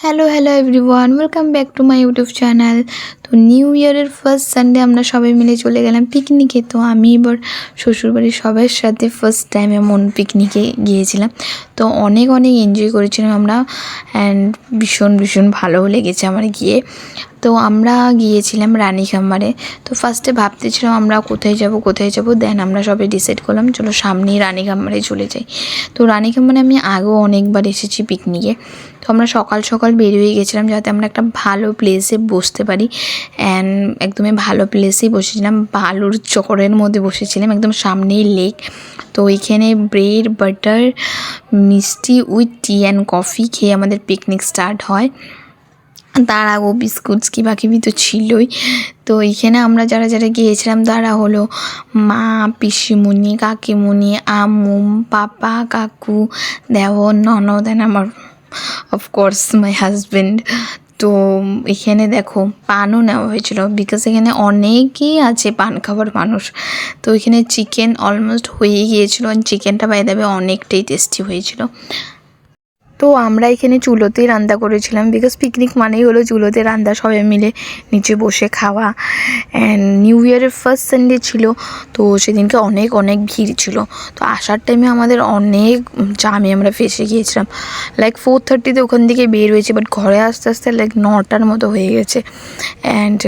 Hello everyone, welcome back to my YouTube channel. তো new ইয়ারের first Sunday আমরা সবাই মিলে চলে গেলাম পিকনিকে। তো আমি এবার শ্বশুরবাড়ির সবার সাথে ফার্স্ট টাইম এমন পিকনিকে গিয়েছিলাম। তো অনেক এনজয় করেছিলাম আমরা, অ্যান্ড ভীষণ ভালোও লেগেছে আমার গিয়ে। তো আমরা গিয়েছিলাম রানীখামারে। তো ফার্স্টে ভাবতেছিলাম আমরা কোথায় যাব, দেন আমরা সবাই ডিসাইড করলাম চলো সামনেই রানীখামারে চলে যাই। তো রানীখামারে আমি আগেও অনেকবার এসেছি পিকনিকে। তো আমরা সকাল বেরিয়ে গেছিলাম যাতে আমরা একটা ভালো প্লেসে বসতে পারি, অ্যান্ড একদমই ভালো প্লেসেই বসেছিলাম, বালুর চরের মধ্যে বসেছিলাম, একদম সামনেই লেক। তো ওইখানে ব্রেড বাটার মিষ্টি উইথ টি অ্যান্ড কফি খেয়ে আমাদের পিকনিক স্টার্ট হয়। তার আগেও বিস্কুটস কিবাকিবি তো ছিলই। তো এইখানে আমরা যারা গিয়েছিলাম তারা হলো মা, পিসিমণি, কাকিমণি, আম্মু, পাপা, কাকু, দেওর, ননদ, অ্যান্ড আমার অফকোর্স মাই হাজব্যান্ড। তো এখানে দেখো পানও নেওয়া হয়েছিল, বিকজ এখানে অনেকেই আছে পান খাবার মানুষ। তো এখানে চিকেন অলমোস্ট হয়ে গিয়েছিলো, চিকেনটা বাই দেবে অনেকটাই টেস্টি হয়েছিল। তো আমরা এখানে চুলোতেই রান্না করেছিলাম, বিকজ পিকনিক মানেই হলো চুলোতে রান্না, সবাই মিলে নিচে বসে খাওয়া। অ্যান্ড নিউ ইয়ারের ফার্স্ট সানডে ছিল, তো সেদিনকে অনেক ভিড় ছিল। তো আসার টাইমে আমাদের অনেক জামে আমরা ফেসে গিয়েছিলাম। লাইক 4:30 ওখান থেকে বের হয়েছে, বাট ঘরে আস্তে লাইক 9টার মতো হয়ে গেছে। অ্যান্ড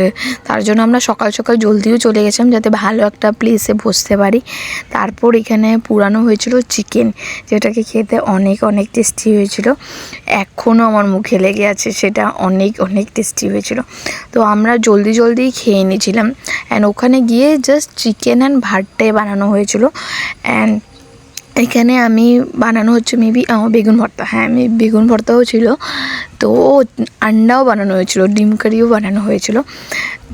তার জন্য আমরা সকাল জলদিও চলে গেছিলাম যাতে ভালো একটা প্লেসে বসতে পারি। তারপর এখানে পুরানো হয়েছিল চিকেন, যেটাকে খেতে অনেক টেস্টি হয়েছিল। এখনও আমার মুখে লেগে আছে, সেটা অনেক টেস্টি হয়েছিল। তো আমরা জলদি খেয়ে নিয়েছিলাম। অ্যান্ড ওখানে গিয়ে জাস্ট চিকেন অ্যান্ড ভাতটাই বানানো হয়েছিল। অ্যান্ড এখানে আমি বানানো হচ্ছে মেবি বেগুন ভর্তা, বেগুন ভর্তাও ছিল। তো আন্ডাও বানানো হয়েছিল, ডিম কারিও বানানো হয়েছিল।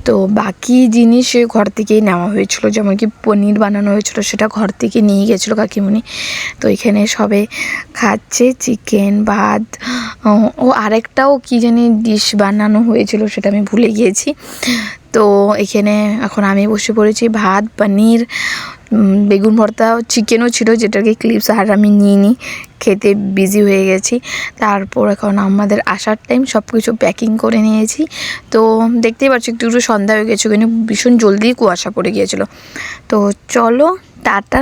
তো বাকি জিনিস ঘর থেকেই নেওয়া হয়েছিল, যেমন কি পনির বানানো হয়েছিল, সেটা ঘর থেকে নিয়ে গেছিলো কাকিমণি। তো এখানে সবে খাচ্ছে চিকেন, ভাত, ও আরেকটাও কী জানি ডিশ বানানো হয়েছিল, সেটা আমি ভুলে গিয়েছি। তো এখানে এখন আমি বসে পড়েছি, ভাত, পনির, বেগুন ভর্তা, চিকেনও ছিল যেটাকে ক্লিপস আর আমি নিয়ে খেতে বিজি হয়ে গেছি। তারপর এখন আমাদের আসার টাইম, সব কিছু প্যাকিং করে নিয়েছি। তো দেখতেই পাচ্ছি একটু সন্ধ্যা হয়ে গেছে, কিন্তু ভীষণ জলদি কুয়াশা পড়ে গিয়েছিলো। তো চলো টাটা।